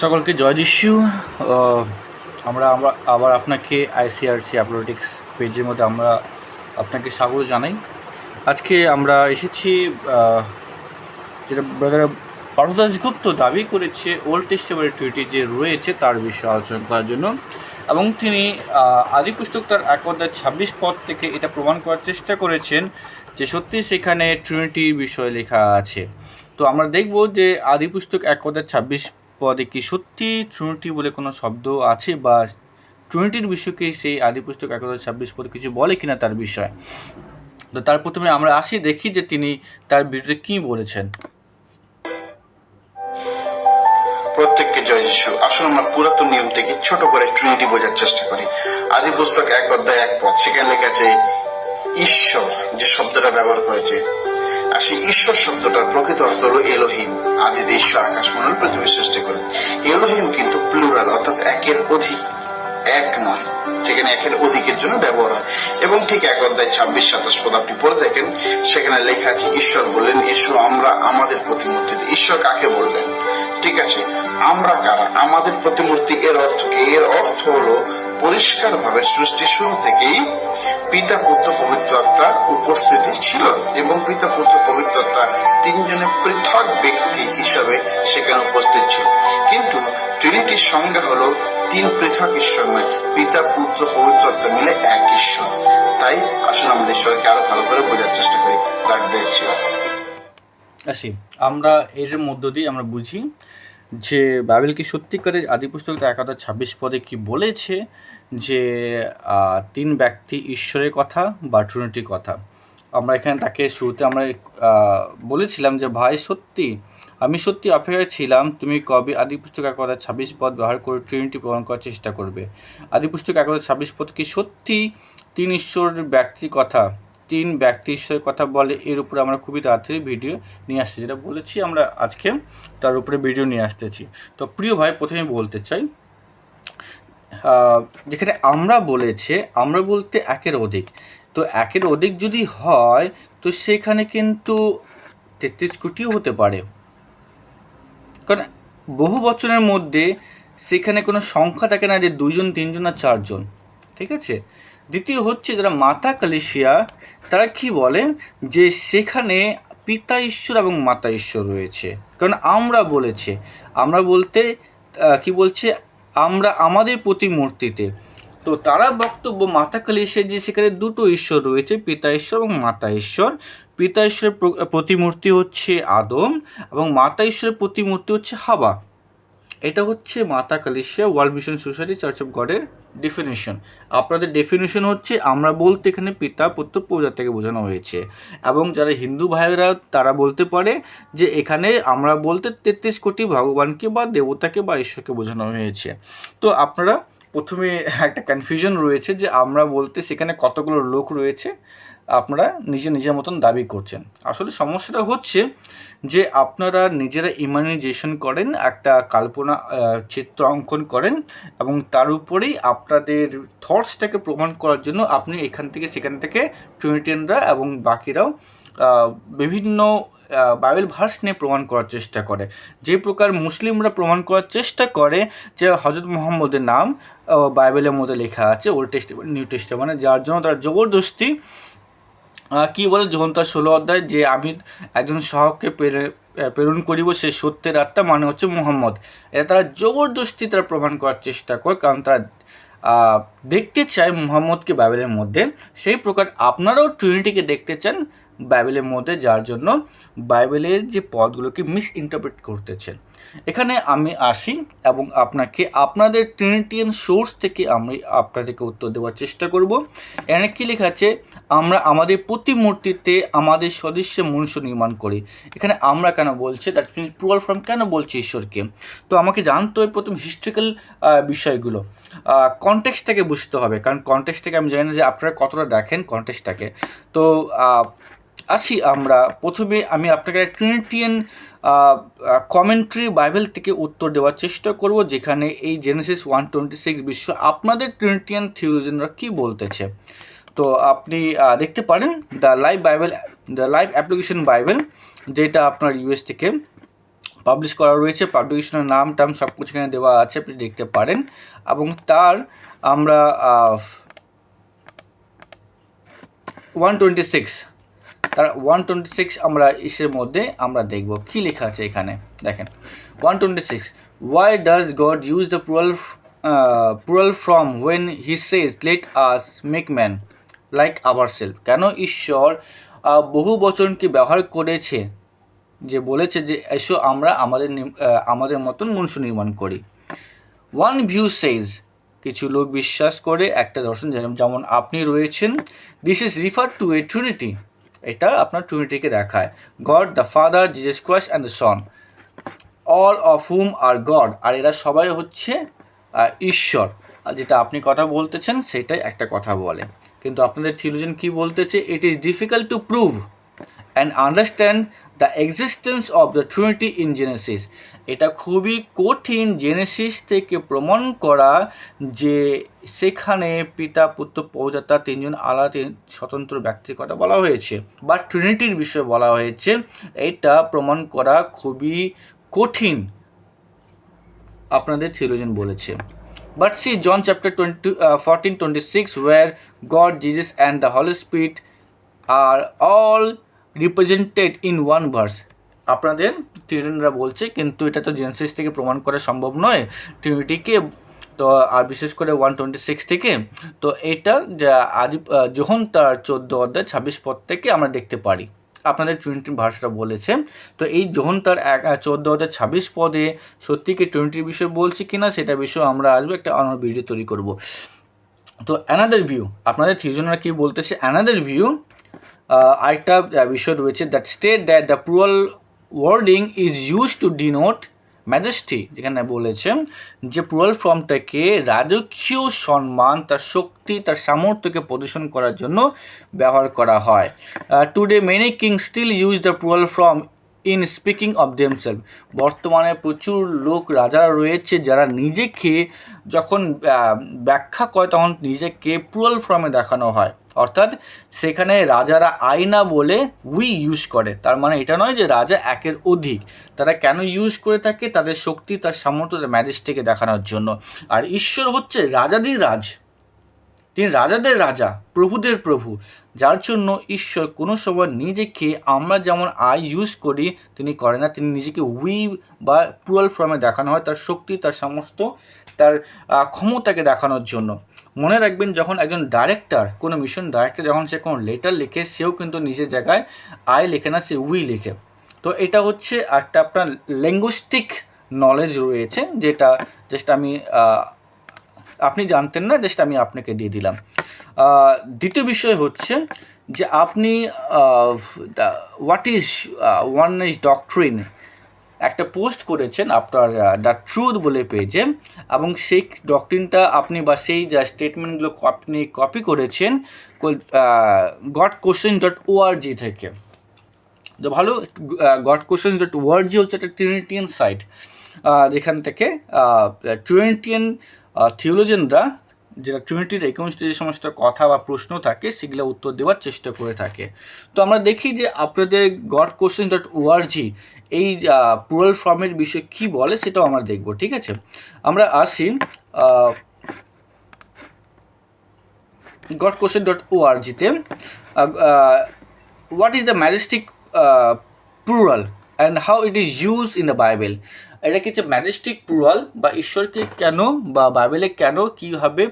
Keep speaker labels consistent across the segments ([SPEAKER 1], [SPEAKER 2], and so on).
[SPEAKER 1] সকলকে জয় যিশু। আমরা আমরা আবার আপনাকে আইসিআরসি অ্যাপোলোটিক্স পেজের মধ্যে আমরা আপনাকে স্বাগত জানাই। আজকে আমরা এসেছি যেটা ব্রাদার পার্থদাসগুপ্ত দাবি করেছে ওল্ড টেস্টামেন্ট ট্রিটি যে রয়েছে তার বিষয়ে আলোচনা করার জন্য, এবং তিনি আদি পুস্তক তার 1:26 পদ থেকে এটা প্রমাণ করার চেষ্টা করেছেন যে সত্যি সেখানে ট্রিনিটির বিষয়ে লেখা আছে। তো আমরা দেখব যে আদি পুস্তক 1:26 পদে কি সত্যি ট্রিনিটি বলে কোনো শব্দ আছে, বা ট্রিনিটির বিষয়কে সেই আদি পুস্তক 1:26 পদে কিছু বলে কিনা তার বিষয়। তো তার প্রথমে আমরা আসি, দেখি যে তিনি তার ভিডিওতে কী বলেছেন।
[SPEAKER 2] প্রত্যেককে জয় যিশু। আসুন আমরা পুরাতন নিয়ম থেকে ছোট করে ট্রিনিটি বোঝার চেষ্টা করি। আদি পুস্তক 1:1 পদ, সেখানে লেখা আছে ঈশ্বর যে শব্দটা ব্যবহার করেছে, আর সেই ঈশ্বর শব্দটার প্রকৃত অর্থ হলো এলোহিম। আদিতে ঈশ্বর আকাশ মণ্ডল পৃথিবী সৃষ্টি করেন। এলোহিম কিন্তু প্লুরাল, অর্থাৎ একের অধিক, এক নয়, সেখানে একের অধিকের জন্য ব্যবহার হয়। এবং ঠিক 1:26-27 পদ আপনি পড়ে থাকেন, সেখানে লেখা আছে ঈশ্বর বললেন এসো আমরা আমাদের প্রতিমূর্তি। ঈশ্বর কাকে বললেন? ঠিক আছে, আমরা কারা? আমাদের প্রতিমূর্তি। এর অর্থ কি? এর অর্থ হলো পরিষ্কার ভাবে সৃষ্টির শুরু থেকেই পিতা পুত্র পবিত্র আত্মার উপস্থিতি ছিল, এবং পিতা পুত্র পবিত্র আত্মা তিনজনের পৃথক ব্যক্তি হিসাবে সেখানে উপস্থিত ছিল। কিন্তু ট্রিনিটির সংজ্ঞা হলো তিন পৃথক ঈশ্বর নয়, পিতা পুত্র পবিত্র আত্মা মিলে এক ঈশ্বর। তাই আসুন আমরা ঈশ্বরকে আরো ভালো করে বোঝার চেষ্টা করি।
[SPEAKER 1] আসি আমরা এর মধ্য দিয়ে আমরা বুঝি যে বাইবেল কি সত্যিকারের আদি পুস্তক 1:26 পদে কি বলেছে যে তিন ব্যক্তি ঈশ্বরের কথা বা ট্রিনিটির কথা। আমরা এখানে তাকে শুরুতে আমরা বলেছিলাম যে ভাই সত্যি আমি সত্যি অপেক্ষায় ছিলাম তুমি কবে আদি পুস্তক 1:26 পদ ব্যবহার করে ট্রিনিটি প্রমাণ করার চেষ্টা করবে। আদি পুস্তক 1:26 পদ কি সত্যি তিন ঈশ্বরের ব্যক্তির কথা, তিন ব্যক্তি ঈশ্বরের কথা বলে? এর উপরে আমরা খুবই তাড়াতাড়ি ভিডিও নিয়ে আসছি, যেটা বলেছি আমরা আজকে তার উপরে ভিডিও নিয়ে আসতেছি। তো প্রিয় ভাই, প্রথমে বলতে চাই যেখানে আমরা বলেছে, আমরা বলতে একের অধিক, তো একের অধিক যদি হয় তো সেখানে কিন্তু 33 কোটিও হতে পারে, কারণ বহু বচনের মধ্যে সেখানে কোনো সংখ্যা থাকে না যে 2জন 3জন আর 4জন। ঠিক আছে। দ্বিতীয় হচ্ছে যারা মাতা কালিশিয়া তারা কি বলে যে সেখানে পিতা ঈশ্বর এবং মাতা ঈশ্বর রয়েছে, কারণ আমরা বলেছে, আমরা বলতে কি বলছে, আমরা আমাদের প্রতিমূর্তিতে। তো তারা বক্তব্য মাতা কালিশিয়া যে সেখানে দুটো ঈশ্বর রয়েছে, পিতা ঈশ্বর এবং মাতা ঈশ্বর। পিতা ঈশ্বরের প্রতিমূর্তি হচ্ছে আদম এবং মাতা ঈশ্বরের প্রতিমূর্তি হচ্ছে হাবা। এটা হচ্ছে মাতা কালিশিয়া world mission society church of গডের ডেফিনেশন। আপনাদের ডেফিনেশন হচ্ছে আমরা বলতে এখানে পিতা পুত্র পবিত্রকে বোঝানো হয়েছে, এবং যারা হিন্দু ভাইয়েরা তারা বলতে পারে যে এখানে আমরা বলতে 33 কোটি ভগবানকে বা দেবতাকে বা ঈশ্বরকে বোঝানো হয়েছে। তো আপনারা প্রথমে একটা কনফিউশন রয়েছে যে আমরা বলতে সেখানে কতগুলো লোক রয়েছে, আপনারা নিজের মতন দাবি করছেন। আসলে সমস্যাটা হচ্ছে যে আপনারা নিজেরা ইমাজিনেশন করেন, একটা কল্পনা চিত্র অঙ্কন করেন, এবং তার উপরেই আপনাদের থটসটাকে প্রমাণ করার জন্য আপনি এখান থেকে সেখান থেকে ট্রিনিটিয়ানরা এবং বাকিরাও বিভিন্ন বাইবেল ভার্স নিয়ে প্রমাণ করার চেষ্টা করে। যে প্রকার মুসলিমরা প্রমাণ করার চেষ্টা করে যে হজরত মুহাম্মদের নাম বাইবেলের মধ্যে লেখা আছে ওল্ড টেস্টামেন্ট নিউ টেস্টামেন্টে, যার জন্য তারা জবরদস্তি কি বলে যখন তার 16 অধ্যায় যে আমি একজন শাহককে প্রেরণ করিব সে সত্যের আত্মা, মানে হচ্ছে মুহাম্মদ। এটা তারা জবরদস্তি তারা প্রমাণ করার চেষ্টা করে, কারণ তারা দেখতে চায় মুহাম্মদকে বাইবেলের মধ্যে। সেই প্রকার আপনারাও ট্রিনিটিকে দেখতে চান বাইবেলের মধ্যে, যার জন্য বাইবেলের যে পদগুলোকে মিস ইন্টারপ্রেট করতেছেন। এখানে আমি আসি এবং আপনাকে আপনাদের ট্রিনিটিয়ান সোর্স থেকে আমি আপনাদেরকে উত্তর দেওয়ার চেষ্টা করব। এখানে কী লেখা আছে, আমরা আমাদের প্রতিমূর্তিতে আমাদের সদৃশ্য মনুষ্য নির্মাণ করি। এখানে আমরা কেন বলছে, দ্যাট মিনস প্লুরাল ফর্ম কেন বলছে ঈশ্বরকে? তো আমাকে জানতে হবে প্রথম হিস্ট্রিক্যাল বিষয়গুলো, কনটেক্সটটাকে বুঝতে হবে, কারণ কনটেক্সটটাকে আমি জানি না যে আপনারা কতটা দেখেন কনটেক্সটটাকে। তো আসি আমরা প্রথমে, আমি আপনাকে ট্রিনিটিয়ান কমেন্ট্রি বাইবেল থেকে উত্তর দেওয়ার চেষ্টা করব, যেখানে এই জেনেসিস 1:26 বিষয় আপনাদের ট্রিনিটিয়ান থিওলজিয়ানরা কী বলতেছে। তো আপনি দেখতে পারেন দ্য লাইভ অ্যাপ্লিকেশন বাইবেল, যেটা আপনার ইউএস থেকে পাবলিশ করা রয়েছে, পাবলিকেশনের নাম টাম সব কিছু এখানে দেওয়া আছে, আপনি দেখতে পারেন। এবং তার আমরা 126 তার 126 আমরা ইসের মধ্যে আমরা দেখব কি লেখা আছে এখানে। দেখেন 126, why does God use the plural form when he says let us make man like ourselves? কেন ঈশ্বর বহু বচনকে ব্যবহার করেছে, যে বলেছে যে এসো আমরা আমাদের মতন মনুষ্য নির্মাণ করি। ওয়ান ভিউ সেজ, কিছু লোক বিশ্বাস করে, একটা দর্শন যেমন আপনি রয়েছেন, this is refer to a trinity, এটা আপনার ট্রিনিটিকে দেখায়, God the father, Jesus Christ and the son, all of whom are God, আর এরা সবাই হচ্ছে ঈশ্বর। আর যেটা আপনি কথা বলতেছেন সেটাই একটা কথা বলে, কিন্তু আপনাদের থিওলজিয়ান কি বলতেছে, it is difficult to prove and understand the existence of the Trinity in Genesis, এটা খুবই কঠিন জেনেসিস থেকে প্রমাণ করা যে সেখানে পিতা পুত্র পৌজাতা তিনজন আলাদা স্বতন্ত্র ব্যক্তির কথা বলা হয়েছে বা ট্রিনিটির বিষয়ে বলা হয়েছে, এটা প্রমাণ করা খুবই কঠিন আপনাদের থিওলজিয়ান বলেছে। But see John chapter 14:26 where God, Jesus and the Holy Spirit are all represented in one verse. আপনাদের ট্রিনিটিরা বলছে, কিন্তু এটা তো জেনেসিস থেকে প্রমাণ করা সম্ভব নয় ট্রিনিটিকে, তো আর বিশেষ করে 126 থেকে, তো এটা যখন তার 14 পদ থেকে আমরা দেখতে পারি আপনাদের ট্রিনিটির ভাষাটা বলেছে। তো এই যখন তার 14 পদে সত্যি কি ট্রিনিটির বিষয় বলছে কিনা সেটা বিষয়ে আমরা আসবো, একটা অন্য ভিডিও তৈরি করব। তো অ্যানাদার ভিউ, আপনাদের থিওলজিয়ানরা কি বলতেছে, অ্যানাদার ভিউ আরেকটা বিষয় রয়েছে, that state that the plural wording is use to denote majesty, যেখানে বলেছেন যে প্লুরাল ফর্মটাকে রাজকীয় সম্মান, তার শক্তি, তার সামর্থ্যকে প্রদর্শন করার জন্য ব্যবহার করা হয়। Today many king still use the plural form in speaking of themselves, বর্তমানে প্রচুর লোক রাজারা রয়েছে যারা নিজেকে যখন ব্যাখ্যা করে তখন নিজেকে প্লুরাল ফর্মে দেখানো হয়, অর্থাৎ সেখানে রাজারা আইনা বলে উই ইউজ করে, তার মানে এটা নয় যে রাজা একের অধিক, তারা কেন ইউজ করে থাকে, তাদের শক্তি, তার সামর্থ্য, তার ম্যাজেস্টিকে দেখানোর জন্য। আর ঈশ্বর হচ্ছে রাজাদের রাজ, তিনি রাজাদের রাজা, প্রভুদের প্রভু, যার জন্য ঈশ্বর কোনো সময় নিজেকে আমরা যেমন আই ইউজ করি তিনি করে না, তিনি নিজেকে উই বা প্লুরাল ফর্মে দেখানো হয় তার শক্তি, তার সামর্থ্য, তার ক্ষমতাকে দেখানোর জন্য। মনে রাখবেন যখন একজন ডাইরেক্টর, কোনো মিশন ডাইরেক্টর যখন সে কোনো লেটার লেখে, সেও কিন্তু নিজের জায়গায় আই লেখে না, সে উই লেখে। তো এটা হচ্ছে একটা আপনার ল্যাঙ্গুইস্টিক নলেজ রয়েছে, যেটা জাস্ট আমি আপনি জানতেন না, জাস্ট আমি আপনাকে দিয়ে দিলাম। দ্বিতীয় বিষয় হচ্ছে যে আপনি হোয়াট ইজ ওয়াননেস ডক্ট্রিন একটা পোস্ট করেছেন আপনার দ্য ট্রুথ বলে পেজে, এবং সেই ডক্ট্রিনটা আপনি বা সেই যা স্টেটমেন্টগুলো আপনি কপি করেছেন godquestions.org থেকে। তো ভালো, godquestions.org হচ্ছে একটা ট্রিনিটিয়ান সাইট, যেখান থেকে ট্রিনিটিয়ান থিওলজিয়ানরা যেটা ট্রিনিটির এগেইনস্টে যে সমস্ত কথা বা প্রশ্ন থাকে সেগুলো উত্তর দেওয়ার চেষ্টা করে থাকে। তো আমরা দেখি যে আপনাদের godquestions.org এই প্লুরাল ফর্মের বিষয়ে কী বলে সেটাও আমরা দেখব, ঠিক আছে। আমরা আসি godquestions.org-তে, what is the majestic plural and how it is use in the Bible, এটা কি হচ্ছে ম্যাজেস্টিক প্লুরাল বা ঈশ্বরকে কেন বা বাইবেলে কেন কীভাবে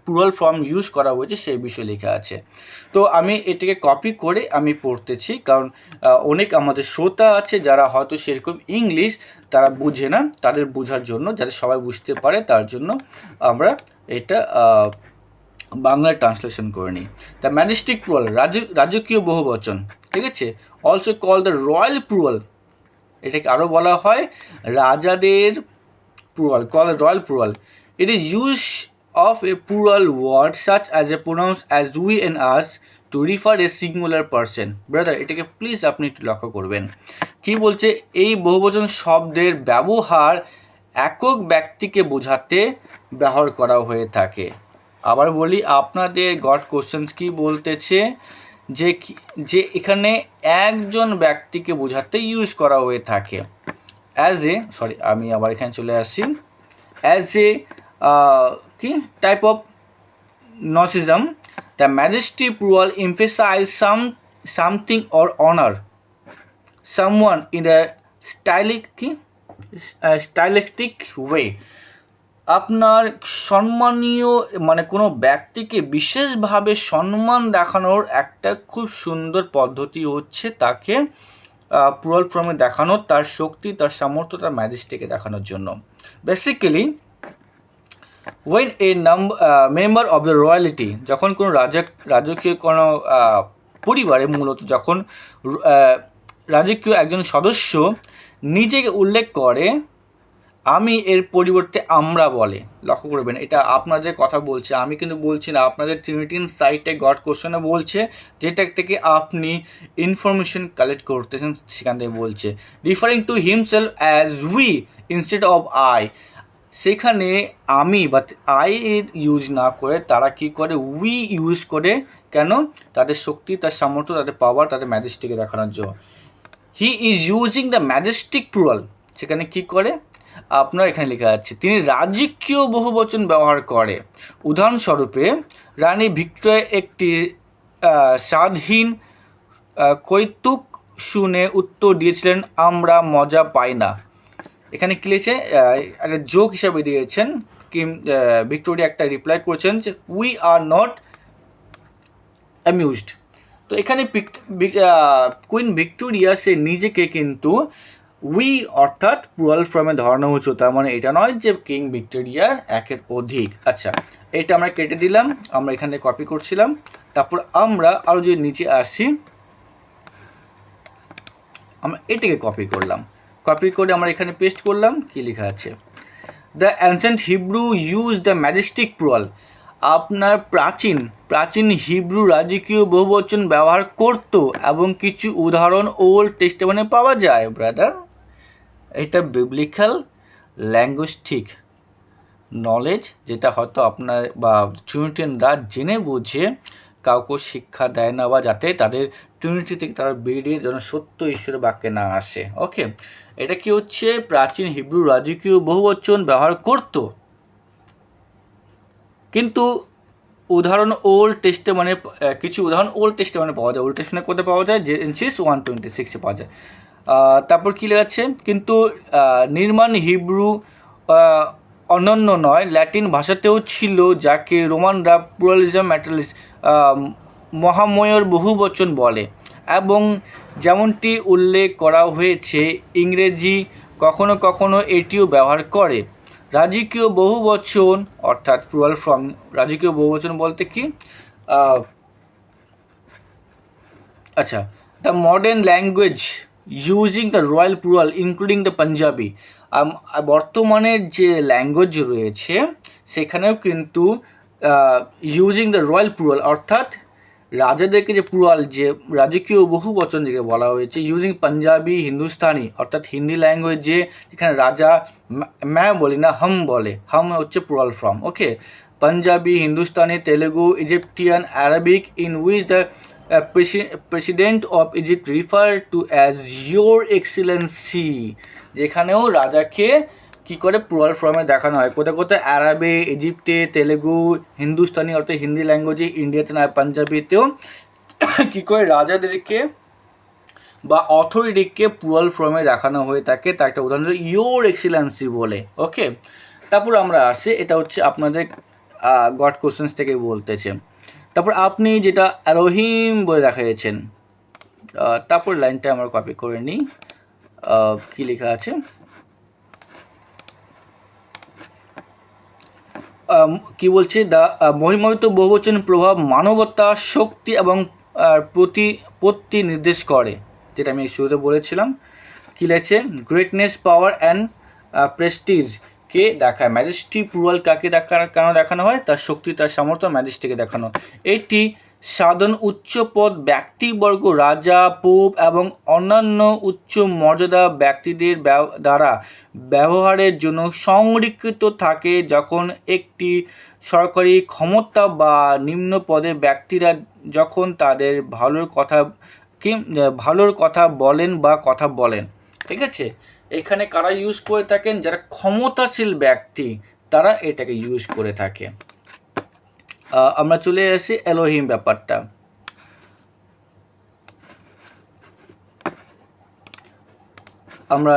[SPEAKER 1] প্লুরাল ফর্ম ইউজ করা হয়েছে সেই বিষয়ে লেখা আছে। তো আমি এটাকে কপি করে আমি পড়তেছি, কারণ অনেক আমাদের শ্রোতা আছে যারা হয়তো সেরকম ইংলিশ তারা বুঝে না, তাদের বোঝার জন্য, যাতে সবাই বুঝতে পারে তার জন্য আমরা এটা বাংলা ট্রান্সলেশন করে নিই। দ্য ম্যাজেস্টিক প্লুরাল, রাজকীয় বহুবচন, ঠিক আছে, also call the royal plural, এটাকে আরও বলা হয় রাজাদের plural, call royal plural. It is use of a plural word such as a pronouns as we and us to refer a singular person. Brother, এটাকে প্লিজ আপনি একটু লক্ষ্য করবেন, কি বলছে, এই বহুবচন শব্দের ব্যবহার একক ব্যক্তিকে বোঝাতে ব্যবহার করা হয়ে থাকে। আবার বলি, আপনাদের godquestions কি বলতেছে যে এখানে একজন ব্যক্তিকে বোঝাতে ইউজ করা হয়ে থাকে, আমি আবার এখানে চলে আসি, অ্যাজ এ কি type of narcissism, the majesty plural emphasize something or honor someone in a stylistic way. আপনার সম্মানীয় মানে কোনো ব্যক্তিকে বিশেষভাবে সম্মান দেখানোর একটা খুব সুন্দর পদ্ধতি হচ্ছে তাকে প্লুরাল ফর্মে দেখানো, তার শক্তি, তার সামর্থ্য, তার ম্যাজেস্টিকে দেখানোর জন্য। Basically when a member of the royalty, যখন কোনো রাজকীয় কোনো পরিবারে মূলত যখন রাজকীয় একজন সদস্য নিজেকে উল্লেখ করে আমি এর পরিবর্তে আমরা বলে, লক্ষ্য করবেন এটা আপনাদের কথা বলছে, আমি কিন্তু বলছি না, আপনাদের ট্রিনিটিয়ান সাইটে গড কোশ্চেনে বলছে, যেটা থেকে আপনি ইনফরমেশন কালেক্ট করতেছেন সেখান থেকে বলছে referring to himself as we instead of I. সেখানে আমি বা আই এর ইউজ না করে তারা কি করে উই ইউজ করে, কেন? তাদের শক্তি, তার সামর্থ্য, তাদের পাওয়ার, তাদের ম্যাজেস্টিকে দেখানোর জন্য। He is using the majestic plural, সেখানে কি করে আপনার এখানে লেখা আছে তিনি রাজকীয় বহুবচন ব্যবহার করে। উদাহরণস্বরূপে রানী ভিক্টোরিয়া একটি স্বাদহীন কৌতুক শুনে উত্তর দিয়েছিলেন আমরা মজা পাই না। এখানে কি লিখেছে একটা জোক হিসাবে দিয়েছেন কি ভিক্টোরিয়া একটা রিপ্লাই করেছেন যে উই আর নট অ্যামিউজড। তো এখানে কুইন ভিক্টোরিয়া সে নিজেকে কিন্তু উই অর্থাৎ প্লুরাল ফর্মে ধরানো হচ্ছে, তার মানে এটা নয় যে কিং ভিক্টোরিয়া একের অধিক। আচ্ছা, এটা আমরা কেটে দিলাম, আমরা এখানে কপি করছিলাম। তারপর আমরা আরও যদি নিচে আসি, আমরা এটাকে কপি করলাম, কপি করে আমরা এখানে পেস্ট করলাম। কি লেখা আছে? The ancient Hebrew use the majestic plural. আপনার প্রাচীন হিব্রু রাজকীয় বহুবচন ব্যবহার করত এবং কিছু উদাহরণ ওল্ড টেস্টামেন্টে পাওয়া যায়। ব্রাদার, এটা বিবলিক্যাল ল্যাঙ্গুইস্টিক নলেজ, যেটা হয়তো আপনার বা ট্রিনিটিয়ানরা জেনে বুঝে কাউকে শিক্ষা দেয় না, বা যাতে তাদের ট্রিনিটি থেকে তারা বেরিয়ে যেন সত্য ঈশ্বরের বাক্যে না আসে। ওকে, এটা কি হচ্ছে প্রাচীন হিব্রু রাজকীয় বহুবচন ব্যবহার করত, কিন্তু উদাহরণ ওল্ড টেস্টামেন্টে কিছু উদাহরণ ওল্ড টেস্টামেন্টে পাওয়া যায়। ওল্ড টেস্টামেন্টে কোথায় পাওয়া যায়? জেনেসিস 1:26 পাওয়া যায়। তারপর কী লেখা আছে? কিন্তু নির্মাণ হিব্রু অনন্য নয়, ল্যাটিন ভাষাতেও ছিল, যাকে রোমানরা প্লুরালিজম ম্যাটারালিজম মহাময়র বহুবচন বলে, এবং যেমনটি উল্লেখ করা হয়েছে ইংরেজি কখনো কখনো এটিও ব্যবহার করে। রাজকীয় বহুবচন অর্থাৎ প্লুরাল ফর্ম, রাজকীয় বহুবচন বলতে কি? আচ্ছা, the modern language using the royal plural including the Punjabi. বর্তমানের যে ল্যাঙ্গুয়েজ রয়েছে সেখানেও কিন্তু ইউজিং দ্য রয়্যাল প্লুরাল অর্থাৎ রাজাদেরকে যে প্লুরাল, যে রাজকীয় বহুবচন যেকে বলা হয়েছে, ইউজিং পাঞ্জাবি হিন্দুস্তানি অর্থাৎ হিন্দি ল্যাঙ্গুয়েজে যেখানে রাজা ম্যা বলি না হাম বলে, হাম হচ্ছে plural form. Okay, Punjabi, Hindustani, Telugu, Egyptian, Arabic in which the president of Egypt refer to as your excellency, যেখানেও রাজাকে কি করে প্লুরাল ফর্মে দেখানো হয়। কোথায় কোথায়? আরবে, ইজিপ্টে, তেলেগু, হিন্দুস্তানি অর্থাৎ হিন্দি ল্যাঙ্গুয়েজে, ইন্ডিয়াতে না পাঞ্জাবিতেও কী করে রাজাদেরকে বা অথরিটিকে প্লুরাল ফর্মে দেখানো হয়ে থাকে। তার একটা উদাহরণ ইয়োর এক্সিলেন্সি বলে। ওকে, তারপর আমরা আসি, এটা হচ্ছে আপনাদের গড কোশ্চেন্স থেকে বলতেছে। তারপর আপনি যেটা রহিম বলে দেখাইছেন, তারপর লাইনটা আমরা কপি করে নিই। কী লেখা আছে? কি বলছে? দ্য মহিমায়িত বহুবচন প্রভাব মানবতা, শক্তি এবং প্রতিপত্তি নির্দেশ করে, যেটা আমি শুরুতে বলেছিলাম। কী লেখছে? গ্রেটনেস, পাওয়ার অ্যান্ড প্রেস্টিজ কে দেখায়। ম্যাজেস্টি প্লুরাল কাকে কেন দেখানো হয়? তার শক্তি, তার সামর্থ্য, ম্যাজেস্টিকে দেখানো। এটি সাধারণ উচ্চপদ ব্যক্তিবর্গ, রাজা, পোপ এবং অন্যান্য উচ্চ মর্যাদা ব্যক্তিদের দ্বারা ব্যবহারের জন্য সংরক্ষিত থাকে, যখন একটি সরকারি ক্ষমতা বা নিম্ন পদে ব্যক্তিরা যখন তাদের ভালোর কথা বলেন বা কথা বলেন। ঠিক আছে, এখানে কারা ইউজ করে থাকেন? যারা ক্ষমতাশীল ব্যক্তি তারা এটাকে ইউজ করে থাকে। আমরা চলে আসি এলোহিম ব্যাপারটা। আমরা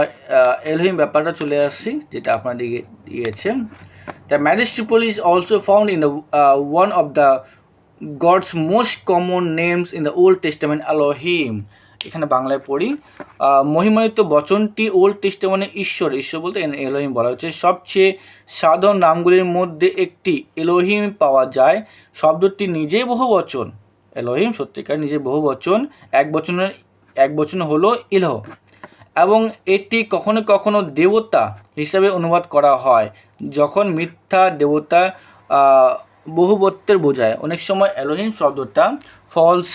[SPEAKER 1] এলোহিম ব্যাপারটা চলে আসছি, যেটা আপনাদেরকে দিয়েছে। The majestic plural is also found in the one of the God's most common names in the old testament, Elohim. এখানে বাংলায় পড়ি, মহিমান্বিত বচনটি ওল্ড টেস্টামেন্টে ঈশ্বর বলতে এলোহিম বলা হচ্ছে। সবচেয়ে সাধারণ নামগুলির মধ্যে একটি এলোহিম পাওয়া যায়। শব্দটি নিজেই বহুবচন, এলোহিম সত্যিকার নিজে বহুবচন, এক বচন হলো ইলহ, এবং এটি কখনো কখনো দেবতা হিসাবে অনুবাদ করা হয় যখন মিথ্যা দেবতা বহুবত্বের বোঝায়। অনেক সময় এলোহিম শব্দটা ফলস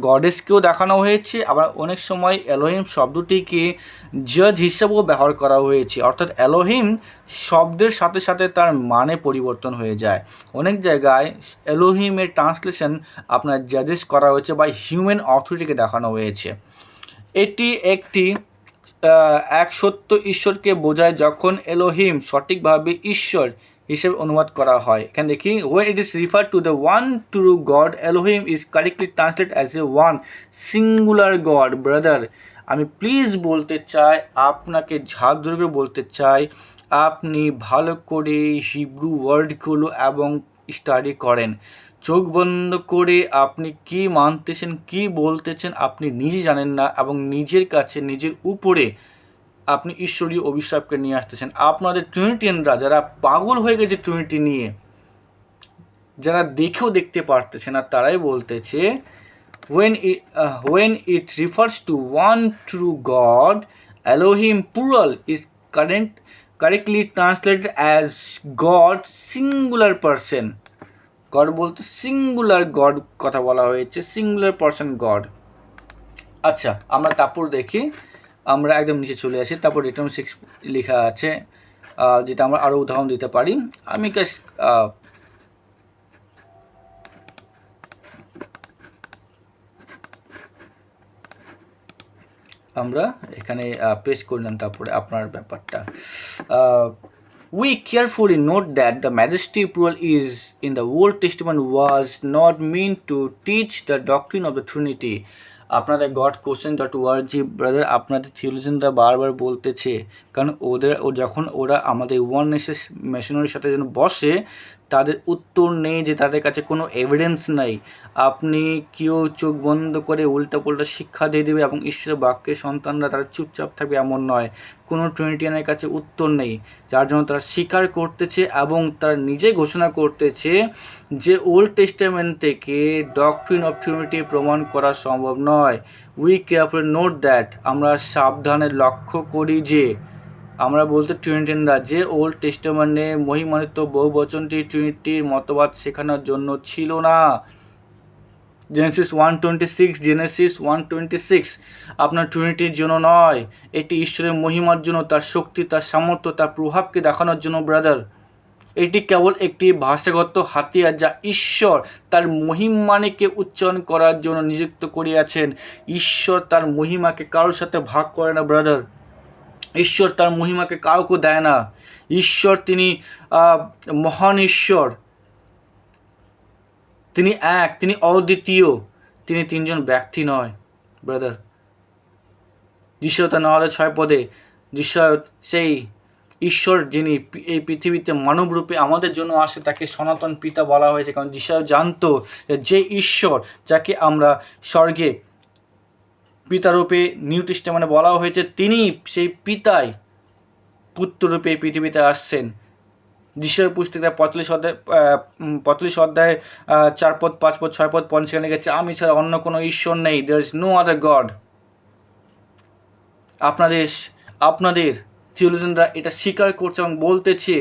[SPEAKER 1] গডেসকেও দেখানো হয়েছে, আবার অনেক সময় এলোহিম শব্দটিকে জাজ হিসাবেও ব্যবহার করা হয়েছে। অর্থাৎ এলোহিম শব্দের সাথে সাথে তার মানে পরিবর্তন হয়ে যায়। অনেক জায়গায় এলোহিমের ট্রান্সলেশন আপনার জাজেস করা হয়েছে বা হিউম্যান অথরিটিকে দেখানো হয়েছে। এটি একটি এক সত্য ঈশ্বরকে বোঝায় যখন এলোহিম সঠিকভাবে ঈশ্বর হিসেবে অনুবাদ করা হয়। এখানে দেখি, when it is referred to the one true God, Elohim is correctly translated as a one singular God. Brother, আমি প্লিজ বলতে চাই, আপনাকে ঝাঁক ধরে বলতে চাই, আপনি ভালো করে হিব্রু ওয়ার্ডগুলো এবং স্টাডি করেন। চোখ বন্ধ করে আপনি কি মানতেছেন, কি বলতেছেন আপনি নিজে জানেন না, এবং নিজের কাছে নিজের উপরে আপনি ঈশ্বরীয় অভিশাপকে নিয়ে আসতেছেন। আপনাদের ট্রিনিটিয়ানরা যারা পাগল হয়ে গেছে ট্রিনিটি নিয়ে, যারা দেখেও দেখতে পারতেছে না, তারাই বলতেছে when it refers to one true God, Elohim plural is correctly translated as God singular person. God বলতে সিঙ্গুলার গড কথা বলা হয়েছে, সিঙ্গুলার পারসন গড। আচ্ছা, আমরা তারপর দেখি, আমরা একদম নিচে চলে আসি। তারপর রিটার্ন 6 লেখা আছে, যেটা আমরা আরও উদাহরণ দিতে পারি। আমি আমরা এখানে পেস্ট করলাম, তারপরে আপনার ব্যাপারটা। We carefully note that the majesty plural is in the Old Testament was not meant to teach the doctrine of the Trinity. আপনাদের গড কোশ্চেন ডট ওয়ার্জি ব্রাদার, আপনাদের থিওলজিয়ানরা বারবার বলতেছে, কারণ যখন ওরা আমাদের ওয়াননেসের মেশিনারির সাথে যেন বসে, তাদের উত্তর নেই, যে তাদের কাছে কোনো এভিডেন্স নাই। আপনি কেউ চোখ বন্ধ করে উল্টাপাল্টা শিক্ষা দিয়ে দেবে এবং ঈশ্বরের বাক্যের সন্তানরা তারা চুপচাপ থাকবে এমন নয়। কোনো ট্রিনিটিয়ানের কাছে উত্তর নেই, যার জন্য তারা স্বীকার করতেছে এবং তারা নিজে ঘোষণা করতেছে যে ওল্ড টেস্টামেন্ট থেকে ডক্ট্রিন অফ ট্রিনিটি প্রমাণ করা সম্ভব নয়। উই কেয়ারফুলি নোট দ্যাট, আমরা সাবধানে লক্ষ্য করি যে, আমরা বলতে ট্রিনিটিয়ানরা যে ওল্ড টেস্টামেন্টে মহিমান্বিত বহুবচনটি ট্রিনিটির মতবাদ শেখানোর জন্য ছিল না। জেনেসিস 1:26 আপনার ট্রিনিটির জন্য নয়, এটি ঈশ্বরের মহিমার জন্য, তার শক্তি, তার সামর্থ্য, তার প্রভাবকে দেখানোর জন্য ব্রাদার। এটি কেবল একটি ভাষাগত হাতিয়ার যা ঈশ্বর তার মহিমাকে উচ্চারণ করার জন্য নিযুক্ত করিয়াছেন। ঈশ্বর তার মহিমাকে কারোর সাথে ভাগ করে না ব্রাদার। ঈশ্বর তার মহিমাকে কাউকে দেয় না। ঈশ্বর তিনি মহান ঈশ্বর, তিনি এক, তিনি অদ্বিতীয়, তিনি তিনজন ব্যক্তি নয় ব্রাদার। যিশয়তা না হলে 6 পদে যিশয়ত সেই ঈশ্বর যিনি এই পৃথিবীতে মানবরূপে আমাদের জন্য আসে, তাকে সনাতন পিতা বলা হয়েছে, কারণ যিশয় জানতো যে ঈশ্বর যাকে আমরা স্বর্গে পিতারূপে নিউ টেস্টামেন্টে বলা হয়েছে, তিনি সেই পিতাই পুত্ররূপে এই পৃথিবীতে আসছেন। যিশয় পুস্তকে 45 অধ্যায় 4 পদ 5 পদ 6 পদ 5 সেখানে গেছে, আমি ছাড়া অন্য কোনো ঈশ্বর নেই, there is no other god. আপনাদের থিওলজিয়ানরা এটা স্বীকার করছে এবং বলতেছে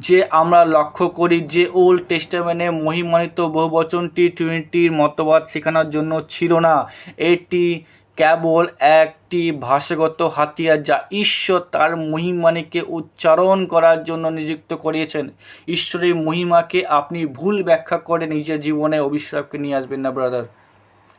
[SPEAKER 1] যে আমরা লক্ষ্য করি যে ওল্ড টেস্টামেন্টে মহিমান্বিত বহুবচনটি ট্রিনিটির মতবাদ শেখানোর জন্য ছিল না। এটি কেবল একটি ভাষাগত হাতিয়ার যা ঈশ্বর তার মহিমাকে উচ্চারণ করার জন্য নিযুক্ত করিয়েছেন। ঈশ্বরের মহিমাকে আপনি ভুল ব্যাখ্যা করে নিজের জীবনে অভিশাপকে নিয়ে আসবেন না ব্রাদার।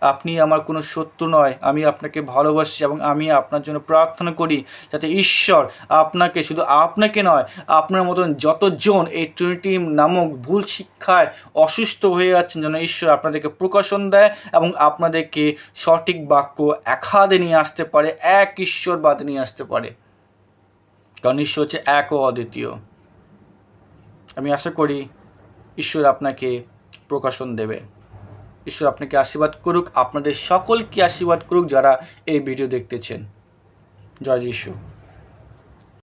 [SPEAKER 1] আপনি আমার কোনো শত্রু নয়, আমি আপনাকে ভালোবাসি এবং আমি আপনার জন্য প্রার্থনা করি যাতে ঈশ্বর আপনাকে, শুধু আপনাকে নয়, আপনার মতন যতজন এই ট্রিনিটি নামক ভুল শিক্ষায় অসুস্থ হয়ে যাচ্ছেন, যেন ঈশ্বর আপনাদেরকে প্রকাশন দেয় এবং আপনাদেরকে সঠিক বাক্য একাদে নিয়ে আসতে পারে, এক ঈশ্বরবাদে নিয়ে আসতে পারে, কারণ ঈশ্বর হচ্ছে এক ও অদ্বিতীয়। আমি আশা করি ঈশ্বর আপনাকে প্রকাশন দেবে। ঈশ্বর আপনাকে আশীর্বাদ করুক, আপনাদের সকলকে আশীর্বাদ করুক যারা এই ভিডিও দেখতেছেন। জয় যিশু।